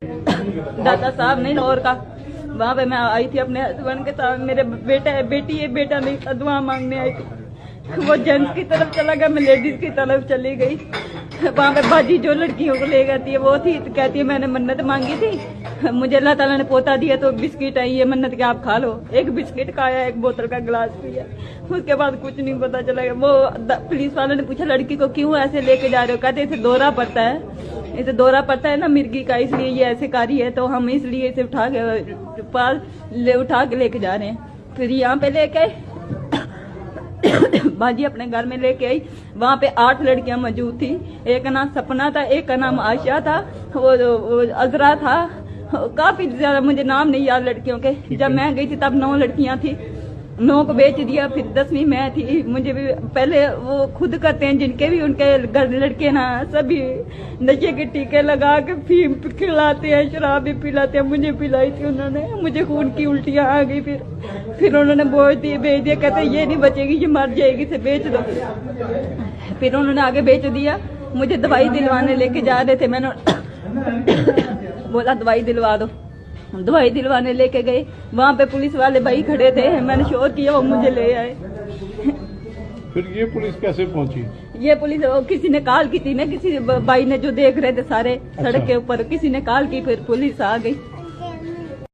दादा साहब नहीं और का वहाँ पे मैं आई थी अपने हस्बैंड के साथ। मेरे बेटी है, बेटा नहीं था, दुआ मांगने आई थी। वो जेंट्स की तरफ चला गया, मैं लेडीज की तरफ चली गई। वहाँ पे बाजी जो लड़कियों को ले जाती है वो थी, तो कहती है मैंने मन्नत मांगी थी, मुझे अल्लाह ताला ने पोता दिया तो बिस्किट आई है, मन्नत के आप खा लो। एक बिस्किट खाया, एक बोतल का गिलास पिया, उसके बाद कुछ नहीं पता चला। वो पुलिस वाले ने पूछा लड़की को क्यों ऐसे लेके जा रहे हो, कहते इसे दौरा पड़ता है, इसे दौरा पड़ता है ना मिर्गी का, इसलिए ये ऐसे कारी है, तो हम इसलिए इसे उठा के लेके जा रहे हैं। फिर यहाँ पे लेके बाजी अपने घर में लेके आई। वहाँ पे 8 लड़कियां मौजूद थी। एक का नाम सपना था, एक का नाम आयशा था, वो अजरा था, काफी ज्यादा मुझे नाम नहीं याद लड़कियों के। जब मैं गई थी तब 9 लड़कियां थी, 9 को बेच दिया, फिर 10वीं मैं थी। मुझे भी पहले वो खुद करते हैं जिनके भी उनके घर लड़के ना सभी नशे के टीके लगा के फीम खिलाते हैं, शराब भी पिलाते हैं। मुझे पिलाई थी उन्होंने, मुझे खून की उल्टियां आ गई। फिर उन्होंने भेज दिया, कहते ये नहीं बचेगी, ये मर जाएगी, इसे बेच दो। फिर उन्होंने आगे बेच दिया। मुझे दवाई दिलवाने लेके जा रहे थे, मैंने बोला दवाई दिलवा दो, दवाई दिलवाने लेके गए। वहाँ पे पुलिस वाले भाई खड़े थे, मैंने शोर किया, वो मुझे ले आए। फिर ये पुलिस कैसे पहुंची? ये पुलिस किसी ने कॉल की थी ना, किसी भाई ने जो देख रहे थे सारे सड़क के ऊपर, किसी ने कॉल की, फिर पुलिस आ गई।